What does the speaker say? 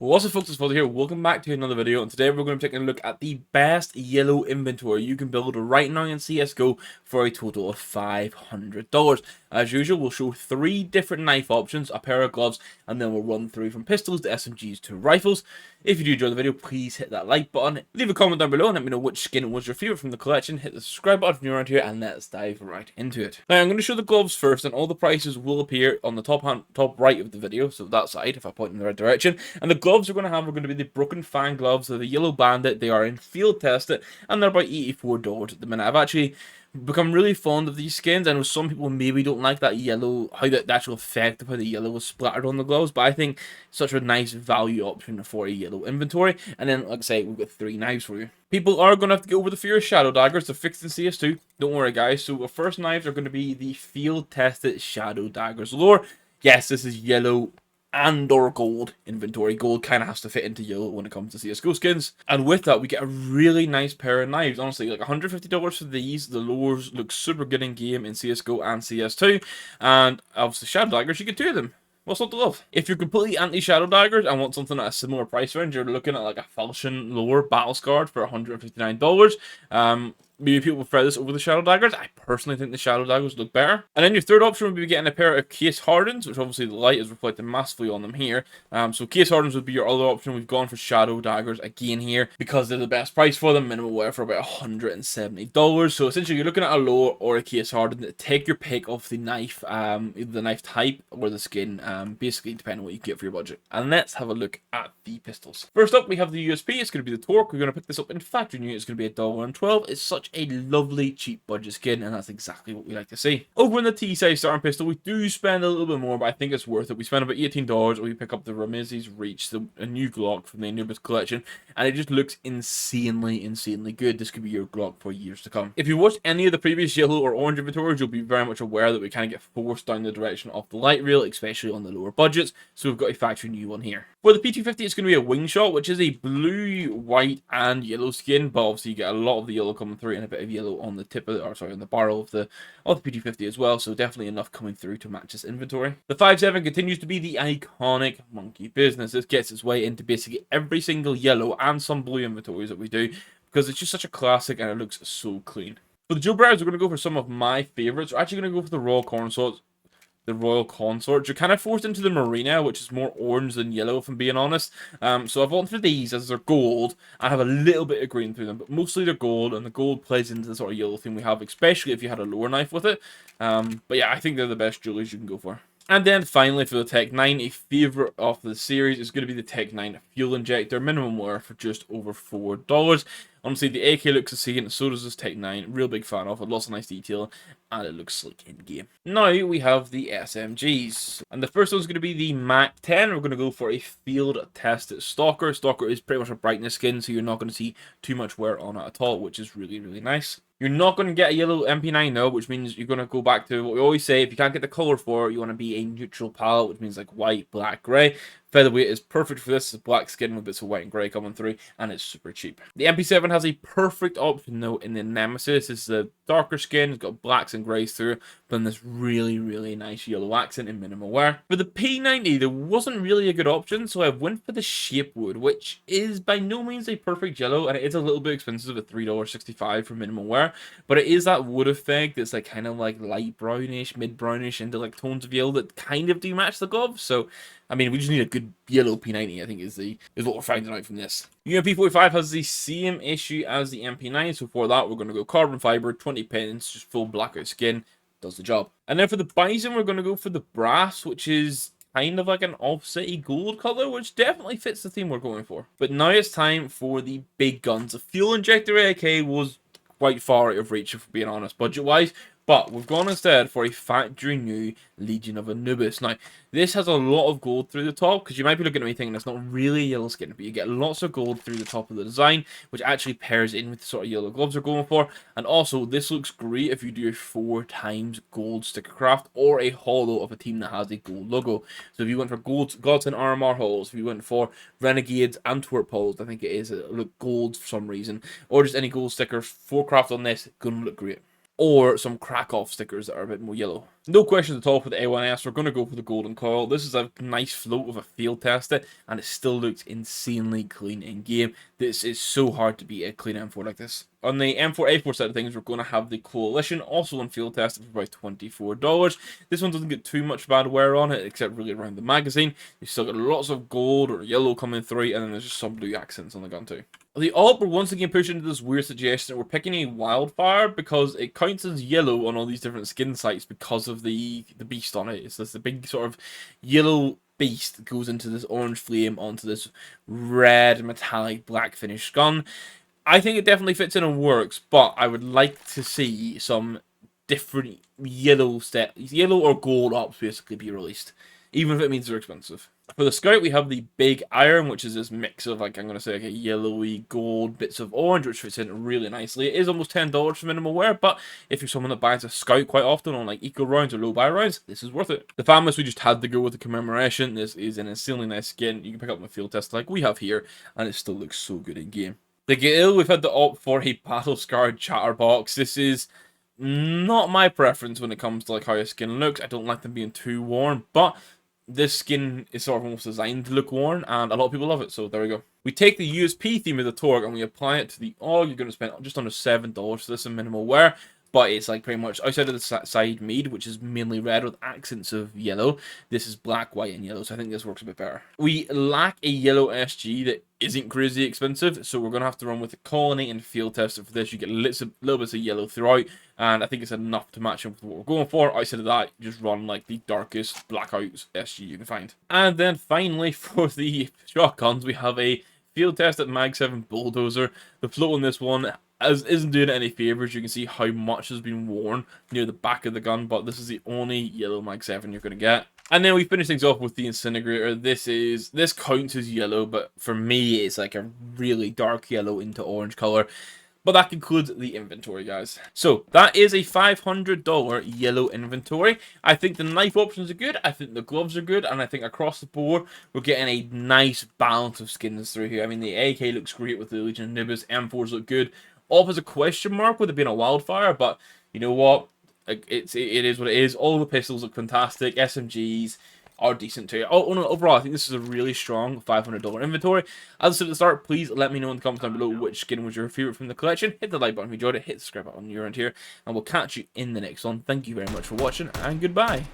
What's up folks, it's Fuzzy here, welcome back to another video, and today we're going to be taking a look at the best yellow inventory you can build right now in CSGO for a total of $500. As usual, we'll show 3 different knife options, a pair of gloves, and then we'll run through from pistols to SMGs to rifles. If you do enjoy the video, please hit that like button, leave a comment down below and let me know which skin was your favourite from the collection, hit the subscribe button if you're around here, and let's dive right into it. Now I'm going to show the gloves first, and all the prices will appear on the top right of the video, so that side if I point in the right direction, and the gloves we're going to be the Broken Fang gloves. They're the Yellow Bandit. They are in field tested, and they're about $84 at the minute. I've actually become really fond of these skins. I know some people maybe don't like that yellow, how the actual effect of how the yellow was splattered on the gloves, but I think such a nice value option for a yellow inventory. And then, like I say, we've got 3 knives for you. People are going to have to go over the fear of Shadow Daggers. They're fixed in CS2. Don't worry, guys. So our first knives are going to be the field tested Shadow Daggers lore. Yes, this is yellow and or gold inventory. Gold kind of has to fit into yellow when it comes to CSGO skins. And with that, we get a really nice pair of knives. Honestly, like $150 for these. The lures look super good in game in CSGO and CS2. And obviously, Shadow Daggers, you get 2 of them. What's not to love? If you're completely anti-Shadow Daggers and want something at a similar price range, you're looking at like a Falchion lore battle scarred for $159. Maybe people prefer this over the Shadow Daggers. I personally think the Shadow Daggers look better. And then your third option would be getting a pair of Case Hardens, which obviously the light is reflecting massively on them here. So Case Hardens would be your other option. We've gone for Shadow Daggers again here because they're the best price for them. Minimum wear for about $170. So essentially you're looking at a lore or a Case Harden. Take your pick of the knife, either the knife type or the skin, basically depending on what you get for your budget. And let's have a look at the pistols. First up, we have the USP. It's going to be the Torque. We're going to pick this up in factory new. It's going to be $1.12. It's such a lovely cheap budget skin, and that's exactly what we like to see. Over in the T-size starting pistol, we do spend a little bit more, but I think it's worth it. We spend about $18, or we pick up the Ramizzi's Reach, a new Glock from the Anubis collection, and it just looks insanely good. This could be your Glock for years to come. If you watched any of the previous yellow or orange inventories, you'll be very much aware that we kind of get forced down the direction of the light rail, especially on the lower budgets, so we've got a factory new one here. For the P250, it's going to be a wing shot, which is a blue, white, and yellow skin, but obviously you get a lot of the yellow coming through and a bit of yellow on the tip of on the barrel of the P250 as well, so definitely enough coming through to match this inventory. The 5.7 continues to be the iconic monkey business. This gets its way into basically every single yellow and some blue inventories that we do, because it's just such a classic and it looks so clean. For the Joe Browers, we're going to go for some of my favorites. We're actually going to go for the Royal Consort. You're kind of forced into the Marina, which is more orange than yellow, if I'm being honest. So I've opted for these as they're gold. I have a little bit of green through them, but mostly they're gold, and the gold plays into the sort of yellow thing we have, especially if you had a lower knife with it. But yeah, I think they're the best jewelries you can go for. And then finally for the Tech 9, a favourite of the series is going to be the Tech 9 Fuel Injector, minimum wear for just over $4. Honestly, the AK looks insane, so does this Tech 9. Real big fan of it, lots of nice detail, and it looks slick in game. Now we have the SMGs, and the first one's going to be the Mac 10. We're going to go for a field tested Stalker. Stalker is pretty much a brightness skin, so you're not going to see too much wear on it at all, which is really nice. You're not going to get a yellow MP9 though, which means you're going to go back to what we always say: if you can't get the color for it, you want to be a neutral palette, which means like white, black, grey. Featherweight is perfect for this. It's black skin with bits of white and grey coming through, and it's super cheap. The MP7 has a perfect option though in the Nemesis. It's the darker skin, it's got blacks and greys through, but then this really nice yellow accent in minimal wear. For the P90, there wasn't really a good option, so I went for the Shapewood, which is by no means a perfect yellow, and it is a little bit expensive at $3.65 for minimal wear, but it is that wood effect that's like kind of like light brownish, mid brownish into like tones of yellow that kind of do match the gloves. So I mean, we just need a good yellow P90, I think, is what we're finding out from this. UMP45 has the same issue as the MP9, so for that, we're going to go carbon fiber, 20 pins, just full blackout skin, does the job. And then for the Bison, we're going to go for the brass, which is kind of like an offsetty gold color, which definitely fits the theme we're going for. But now it's time for the big guns. The fuel injector AK was quite far out of reach, if we're being honest, budget-wise. But we've gone instead for a factory new Legion of Anubis. Now, this has a lot of gold through the top, because you might be looking at me thinking it's not really yellow skin, but you get lots of gold through the top of the design, which actually pairs in with the sort of yellow gloves we're going for. And also, this looks great if you do a 4 times gold sticker craft or a holo of a team that has a gold logo. So if you went for Gods and RMR holos, if you went for Renegades Antwerp holos, I think it is, look gold for some reason, or just any gold stickers, 4 craft on this, gonna look great. Or some Krakow stickers that are a bit more yellow. No questions at all for the A1S. We're going to go for the golden coil. This is a nice float of a field tester, and it still looks insanely clean in game. This is so hard to beat a clean M4 like this. On the M4A4 side of things, we're going to have the Coalition, also on field tester for about $24. This one doesn't get too much bad wear on it, except really around the magazine. You still got lots of gold or yellow coming through, and then there's just some blue accents on the gun too. The AWP, we're once again pushed into this weird suggestion that we're picking a wildfire because it counts as yellow on all these different skin sites because of the beast on it. It's this the big sort of yellow beast that goes into this orange flame onto this red metallic black finished gun. I think it definitely fits in and works, but I would like to see some different yellow or gold AWPs basically be released, even if it means they're expensive. For the Scout, we have the Big Iron, which is this mix of, like, I'm going to say, like a yellowy gold, bits of orange, which fits in really nicely. It is almost $10 for minimal wear, but if you're someone that buys a Scout quite often on, like, eco rounds or low buy rounds, this is worth it. The Famous, we just had to go with the commemoration. This is an insanely nice skin. You can pick up in the field test like we have here, and it still looks so good in game. The Gale, we've had to opt for a battle-scarred chatterbox. This is not my preference when it comes to, like, how a skin looks. I don't like them being too worn, but this skin is sort of almost designed to look worn, and a lot of people love it, so there we go. We take the USP theme of the Torque and we apply it to the AUG. You're going to spend just under $7 for this in minimal wear, but it's like pretty much outside of the side mead, which is mainly red with accents of yellow. This is black, white, and yellow, so I think this works a bit better. We lack a yellow SG that isn't crazy expensive, so we're going to have to run with the Colony and Field Tester for this. You get little bits of yellow throughout, and I think it's enough to match up with what we're going for. Outside of that, you just run like the darkest blackout SG you can find. And then finally, for the shotguns, we have a Field Tested Mag 7 Bulldozer. The float on this one isn't doing it any favors. You can see how much has been worn near the back of the gun, but this is the only yellow Mag 7 you're going to get. And then we finish things off with the Incinerator. This counts as yellow, but for me, it's like a really dark yellow into orange color. But that concludes the inventory, guys. So that is a $500 yellow inventory. I think the knife options are good. I think the gloves are good. And I think across the board, we're getting a nice balance of skins through here. I mean, the AK looks great with the Legion of Nibus. M4s look good. AWP is a question mark with it being a wildfire. But you know what? It is what it is. All the pistols look fantastic. SMGs are decent too. Oh no, overall, I think this is a really strong $500 inventory. As I said at the start, please let me know in the comments down below which skin was your favorite from the collection. Hit the like button if you enjoyed it, hit the subscribe button on your end here, and we'll catch you in the next one. Thank you very much for watching, and goodbye.